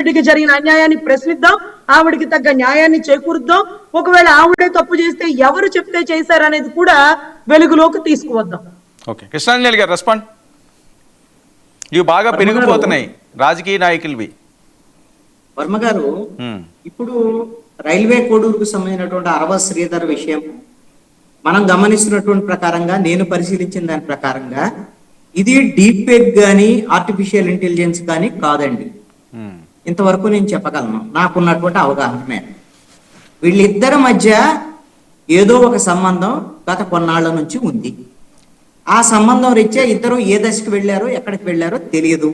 రెడ్డికి జరిగిన అన్యాయాన్ని ప్రశ్నిద్దాం, ఆవిడికి తగ్గ న్యాయాన్ని చేకూరుద్దాం. ఒకవేళ ఆవిడే తప్పు చేస్తే ఎవరు చెప్తే చేశారనేది కూడా వెలుగులోకి తీసుకువద్దాం. ఓకే, కృష్ణాంజలి గారు రెస్పాండ్. ఇవి బాగా పెరిగిపోతున్నాయి రాజకీయ నాయకులవి. వర్మ గారు, ఇప్పుడు రైల్వే కోడూరుకు సంబంధించినటువంటి అరవ శ్రీధర్ విషయం మనం గమనిస్తున్నటువంటి ప్రకారంగా, నేను పరిశీలించిన దాని ప్రకారంగా ఇది డీప్ ఫేక్ కానీ ఆర్టిఫిషియల్ ఇంటెలిజెన్స్ కానీ కాదండి. ఇంతవరకు నేను చెప్పగలను నాకున్నటువంటి అవగాహన మీద. వీళ్ళిద్దరి మధ్య ఏదో ఒక సంబంధం గత కొన్నాళ్ల నుంచి ఉంది. ఆ సంబంధం రీత్యా ఇద్దరు ఏ దశకు వెళ్ళారో ఎక్కడికి వెళ్ళారో తెలియదు.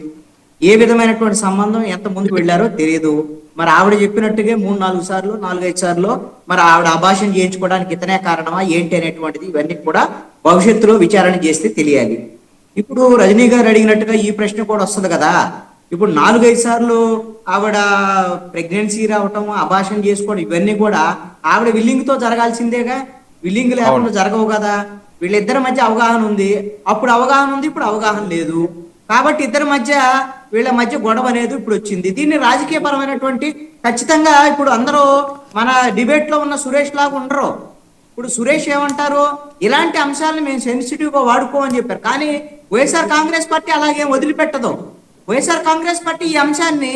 ఏ విధమైనటువంటి సంబంధం ఎంత ముందుకు వెళ్ళారో తెలియదు. మరి ఆవిడ చెప్పినట్టుగా 3-4 సార్లు 4-5 సార్లు మరి ఆవిడ అభాషణ చేయించుకోవడానికి ఇతనే కారణమా ఏంటి అనేటువంటిది ఇవన్నీ కూడా భవిష్యత్తులో విచారణ చేస్తే తెలియాలి. ఇప్పుడు రజనీ గారు అడిగినట్టుగా ఈ ప్రశ్న కూడా వస్తుంది కదా. ఇప్పుడు 4-5 సార్లు ఆవిడ ప్రెగ్నెన్సీ రావటం, అభాషణ చేసుకోవడం ఇవన్నీ కూడా ఆవిడ విల్లింగ్ తో జరగాల్సిందేగా. విల్లింగ్ లేకుండా జరగవు కదా. వీళ్ళిద్దరి మధ్య అవగాహన ఉంది, అప్పుడు అవగాహన ఉంది, ఇప్పుడు అవగాహన లేదు. కాబట్టి వీళ్ళ మధ్య గొడవ అనేది ఇప్పుడు వచ్చింది. దీన్ని రాజకీయ పరమైనటువంటి ఖచ్చితంగా ఇప్పుడు అందరూ మన డిబేట్ లో ఉన్న సురేష్ లాగా ఉండరు. ఇప్పుడు సురేష్ ఏమంటారు, ఇలాంటి అంశాలను మేము సెన్సిటివ్ గా వాడుకోమని చెప్పారు. కానీ వైఎస్ఆర్ కాంగ్రెస్ పార్టీ అలాగేం వదిలిపెట్టదు. వైఎస్ఆర్ కాంగ్రెస్ పార్టీ ఈ అంశాన్ని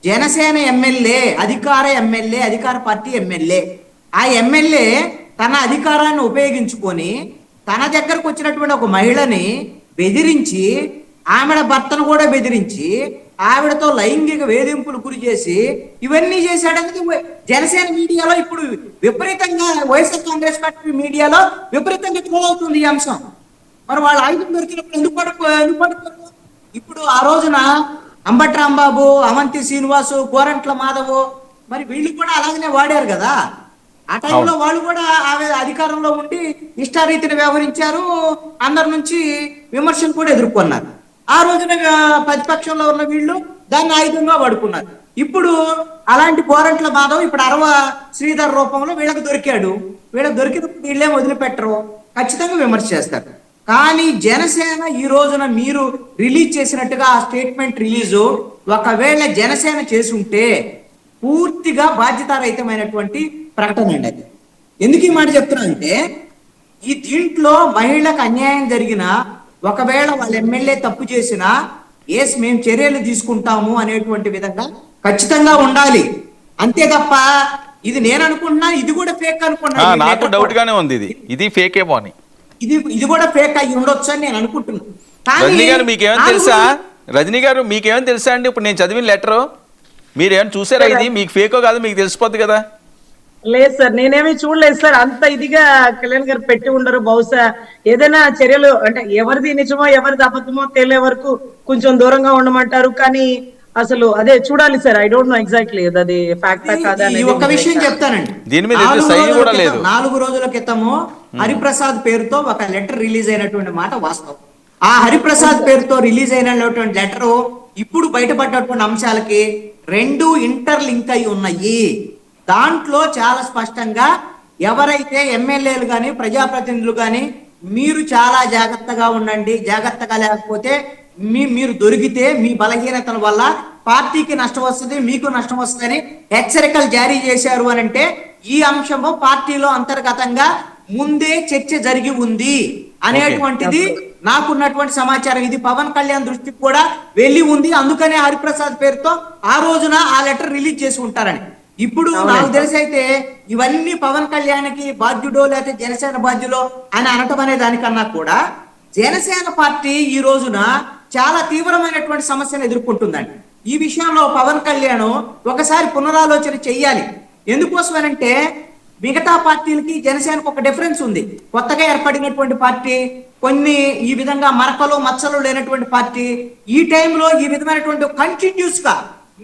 జనసేన ఎమ్మెల్యే, అధికార పార్టీ ఎమ్మెల్యే, ఆ ఎమ్మెల్యే తన అధికారాన్ని ఉపయోగించుకొని తన దగ్గరకు వచ్చినటువంటి ఒక మహిళని బెదిరించి, ఆమెడ భర్తను కూడా బెదిరించి, ఆవిడతో లైంగిక వేధింపులు గురి చేసి ఇవన్నీ చేశాడనేది జనసేన మీడియాలో ఇప్పుడు విపరీతంగా, వైఎస్ఆర్ కాంగ్రెస్ పార్టీ మీడియాలో విపరీతంగా ట్రోల్ అవుతుంది ఈ అంశం. మరి వాళ్ళ ఆయుధం దొరికినప్పుడు ఎందుకు పడుకోరు? ఇప్పుడు ఆ రోజున అంబటి రాంబాబు, అవంతి శ్రీనివాసు, గోరంట్ల మాధవ్ మరి వీళ్ళు కూడా అలాగనే వాడారు కదా. ఆ టైంలో వాళ్ళు కూడా అధికారంలో ఉండి ఇష్టారీతిని వ్యవహరించారు, అందరి నుంచి విమర్శలు కూడా ఎదుర్కొన్నారు. ఆ రోజున ప్రతిపక్షంలో ఉన్న వీళ్ళు దాన్ని ఆయుధంగా వాడుకున్నారు. ఇప్పుడు అలాంటి గోరంట్ల మాధవ్ ఇప్పుడు అరవ శ్రీధర్ రూపంలో వీళ్ళకి దొరికాడు. వీళ్ళకి దొరికినప్పుడు వీళ్ళేం వదిలిపెట్టరు, ఖచ్చితంగా విమర్శ చేస్తారు. కానీ జనసేన ఈ రోజున మీరు రిలీజ్ చేసినట్టుగా ఆ స్టేట్మెంట్ రిలీజు ఒకవేళ జనసేన చేసి ఉంటే పూర్తిగా బాధ్యతారహితమైనటువంటి ప్రకటన అండి అది. ఎందుకు ఈ మాట చెప్తున్నా అంటే, ఈ దీంట్లో మహిళలకు అన్యాయం జరిగినా, ఒకవేళ వాళ్ళ ఎమ్మెల్యే తప్పు చేసినా మేము చర్యలు తీసుకుంటాము అనేటువంటి విధంగా ఖచ్చితంగా ఉండాలి. అంతే తప్ప ఇది నేను అనుకుంటున్నా, ఇది కూడా ఫేక్ అనుకున్నా. నాకు డౌట్ గానే ఉంది, ఇది ఫేక్ ఏమో అని. ఇది కూడా ఫేక్ అయ్యి ఉండొచ్చు అని నేను అనుకుంటున్నాను. రజనీ గారు మీకేమైనా తెలుసా అండి? ఇప్పుడు నేను చదివిన లెటర్ మీరేమైనా చూసారా? ఇది మీకు ఫేకో కాదు మీకు తెలిసిపోద్ది కదా. లేదు సార్, నేనేమి చూడలేదు సార్. అంత ఇదిగా కళ్యాణ్ గారు పెట్టి ఉండరు. బహుశా ఏదైనా చర్యలు అంటే ఎవరిది నిజమో ఎవరిది అబద్ధమో తెలియ వరకు కొంచెం దూరంగా ఉండమంటారు. కానీ అసలు అదే చూడాలి sir. I don't know exactly అది ఫ్యాక్టా కాదా. ఒక విషయం చెప్తానండి, దీని మీద 4 రోజుల క్రితము హరిప్రసాద్ పేరుతో ఒక లెటర్ రిలీజ్ అయినటువంటి మాట వాస్తవం. ఆ హరిప్రసాద్ పేరుతో రిలీజ్ అయినటువంటి లెటర్ ఇప్పుడు బయటపడ్డటువంటి అంశాలకి 2 ఇంటర్ లింక్ అయి ఉన్నాయి. దాంట్లో చాలా స్పష్టంగా ఎవరైతే ఎమ్మెల్యేలు కానీ ప్రజాప్రతినిధులు కానీ మీరు చాలా జాగ్రత్తగా ఉండండి, జాగ్రత్తగా లేకపోతే మీరు దొరికితే మీ బలహీనతల వల్ల పార్టీకి నష్టం వస్తుంది, మీకు నష్టం వస్తుందని హెచ్చరికలు జారీ చేశారు అని అంటే ఈ అంశము పార్టీలో అంతర్గతంగా ముందే చర్చ జరిగి ఉంది అనేటువంటిది నాకున్నటువంటి సమాచారం. ఇది పవన్ కళ్యాణ్ దృష్టికి కూడా వెళ్ళి ఉంది. అందుకనే హరిప్రసాద్ పేరుతో ఆ రోజున ఆ లెటర్ రిలీజ్ చేసి ఉంటారని. ఇప్పుడు నాకు తెలిసి అయితే ఇవన్నీ పవన్ కళ్యాణ్కి బాధ్యుడో లేకపోతే జనసేన బాధ్యులో అని అనటం అనే దానికన్నా కూడా జనసేన పార్టీ ఈ రోజున చాలా తీవ్రమైనటువంటి సమస్యను ఎదుర్కొంటుందండి. ఈ విషయంలో పవన్ కళ్యాణ్ ఒకసారి పునరాలోచన చెయ్యాలి. ఎందుకోసమనంటే మిగతా పార్టీలకి జనసేనకు ఒక డిఫరెన్స్ ఉంది. కొత్తగా ఏర్పడినటువంటి పార్టీ, కొన్ని ఈ విధంగా మరకలు మచ్చలు లేనటువంటి పార్టీ. ఈ టైంలో ఈ విధమైనటువంటి కంటిన్యూస్ గా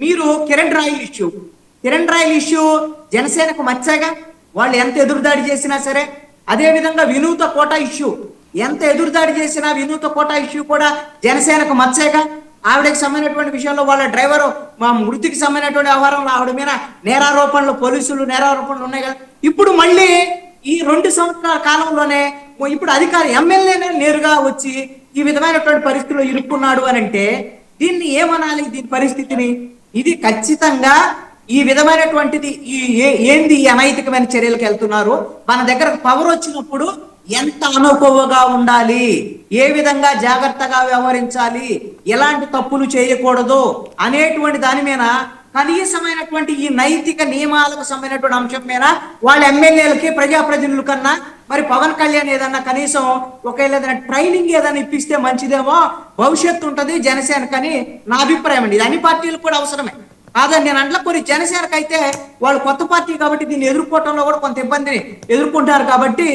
మీరు కిరణ్ రాయల్ ఇష్యూ జనసేనకు మచ్చగా, వాళ్ళు ఎంత ఎదురుదాడి చేసినా సరే. అదే విధంగా వినూత కోట ఇష్యూ ఎంత ఎదురుదాడి చేసినా వినూత కోట ఇష్యూ కూడా జనసేనకు మచ్చేగా. ఆవిడకి సంబంధించినటువంటి విషయంలో వాళ్ళ డ్రైవరు మా మృతికి సంబంధించినటువంటి వ్యవహారంలో ఆవిడ మీద నేరారోపణలు, పోలీసులు నేరారోపణలు ఉన్నాయి కదా. ఇప్పుడు మళ్ళీ ఈ 2 సంవత్సరాల కాలంలోనే ఇప్పుడు అధికారి ఎమ్మెల్యేనే నేరుగా వచ్చి ఈ విధమైనటువంటి పరిస్థితుల్లో ఇరుక్కున్నాడు అని అంటే దీన్ని ఏమనాలి? దీని పరిస్థితిని ఇది ఖచ్చితంగా ఈ విధమైనటువంటిది ఏంది ఈ అనైతికమైన చర్యలకు వెళ్తున్నారు. మన దగ్గర పవర్ వచ్చినప్పుడు ఎంత అనుకోవగా ఉండాలి, ఏ విధంగా జాగ్రత్తగా వ్యవహరించాలి, ఎలాంటి తప్పులు చేయకూడదు అనేటువంటి దాని మీద కనీసమైనటువంటి ఈ నైతిక నియమాలకు సంబంధించినటువంటి అంశం మీద వాళ్ళ ఎమ్మెల్యేలకి ప్రజాప్రతినిధుల కన్నా మరి పవన్ కళ్యాణ్ ఏదన్నా కనీసం ఒకవేళ ఏదైనా ట్రైనింగ్ ఏదైనా ఇప్పిస్తే మంచిదేమో, భవిష్యత్తు ఉంటుంది జనసేనకని నా అభిప్రాయం అండి. ఇది అన్ని పార్టీలకు కూడా అవసరమే కాదని నేను అంట్లా. కొన్ని జనసేనకు అయితే వాళ్ళు కొత్త పార్టీ కాబట్టి దీన్ని ఎదుర్కోవటంలో కూడా కొంత ఇబ్బందిని ఎదుర్కొంటారు కాబట్టి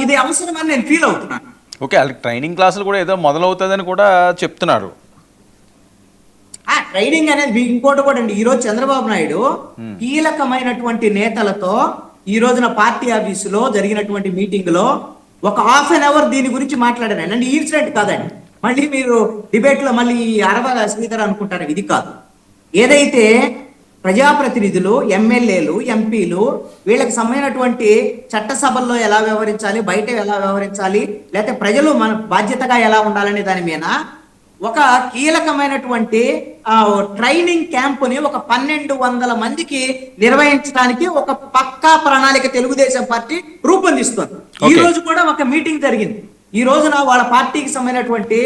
ఇది అవసరమని నేను ఫీల్ అవుతున్నాను. ఓకే, వాళ్ళకి ట్రైనింగ్ క్లాసులు కూడా ఏదో మొదలవుతుందని కూడా చెప్తున్నారు. ఆ ట్రైనింగ్ అనేది మీకు ఇంకోటి కూడా అండి, ఈ రోజు చంద్రబాబు నాయుడు కీలకమైనటువంటి నేతలతో ఈ రోజున పార్టీ ఆఫీసులో జరిగినటువంటి మీటింగ్ లో ఒక హాఫ్ అన్ అవర్ దీని గురించి మాట్లాడారు అండి. ఇన్సిడెంట్ కాదండి, మళ్ళీ మీరు డిబేట్ లో మళ్ళీ శ్రీధర్ అనుకుంటారు, ఇది కాదు. ఏదైతే ప్రజాప్రతినిధులు, ఎమ్మెల్యేలు, ఎంపీలు వీళ్ళకి సంబంధించినటువంటి చట్టసభల్లో ఎలా వ్యవహరించాలి, బయట ఎలా వ్యవహరించాలి, లేకపోతే ప్రజలు మన బాధ్యతగా ఎలా ఉండాలనే దాని మీద ఒక కీలకమైనటువంటి ట్రైనింగ్ క్యాంపుని ఒక 1200 మందికి నిర్వహించడానికి ఒక పక్కా ప్రణాళిక తెలుగుదేశం పార్టీ రూపొందిస్తుంది. ఈ రోజు కూడా ఒక మీటింగ్ జరిగింది. ఈ రోజున వాళ్ళ పార్టీకి సంబంధించినటువంటి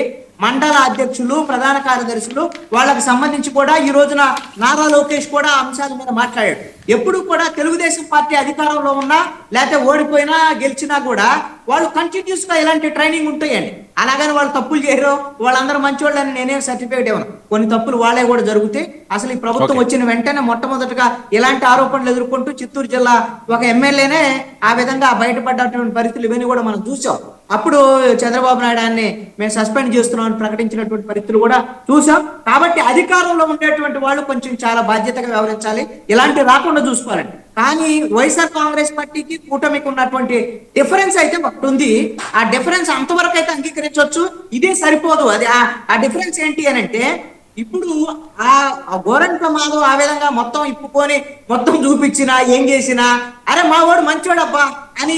మండల అధ్యక్షులు, ప్రధాన కార్యదర్శులు వాళ్ళకి సంబంధించి కూడా ఈ రోజున నారా లోకేష్ కూడా అంశాల మీద మాట్లాడాడు. ఎప్పుడు కూడా తెలుగుదేశం పార్టీ అధికారంలో ఉన్నా లేకపోతే ఓడిపోయినా గెలిచినా కూడా వాళ్ళు కంటిన్యూస్ గా ఇలాంటి ట్రైనింగ్ ఉంటాయండి. అలాగని వాళ్ళు తప్పులు చేయరు, వాళ్ళందరూ మంచివాళ్ళని నేనేం సర్టిఫికేట్ ఇవ్వను. కొన్ని తప్పులు వాళ్ళే కూడా జరుగుతాయి. అసలు ఈ ప్రభుత్వం వచ్చిన వెంటనే మొట్టమొదటిగా ఇలాంటి ఆరోపణలు ఎదుర్కొంటూ చిత్తూరు జిల్లా ఒక ఎమ్మెల్యేనే ఆ విధంగా బయటపడ్డటువంటి పరిస్థితులు ఇవన్నీ కూడా మనం చూసాం. అప్పుడు చంద్రబాబు నాయుడు ఆయన్ని మేము సస్పెండ్ చేస్తున్నామని ప్రకటించినటువంటి పరిస్థితులు కూడా చూసాం. కాబట్టి అధికారంలో ఉండేటువంటి వాళ్ళు కొంచెం చాలా బాధ్యతగా వ్యవహరించాలి, ఇలాంటి రాకుండా చూసుకోవాలండి. కానీ వైఎస్ఆర్ కాంగ్రెస్ పార్టీకి కూటమికి ఉన్నటువంటి డిఫరెన్స్ అయితే ఒకటి ఉంది. ఆ డిఫరెన్స్ అంతవరకు అయితే అంగీకరించవచ్చు, ఇదే సరిపోదు. అది ఆ డిఫరెన్స్ ఏంటి అని అంటే, ఇప్పుడు ఆ గోరంట్ల మాధవ్ ఆ విధంగా మొత్తం ఇప్పుకొని మొత్తం చూపించినా ఏం చేసినా అరే మా వాడు మంచోడబ్బా అని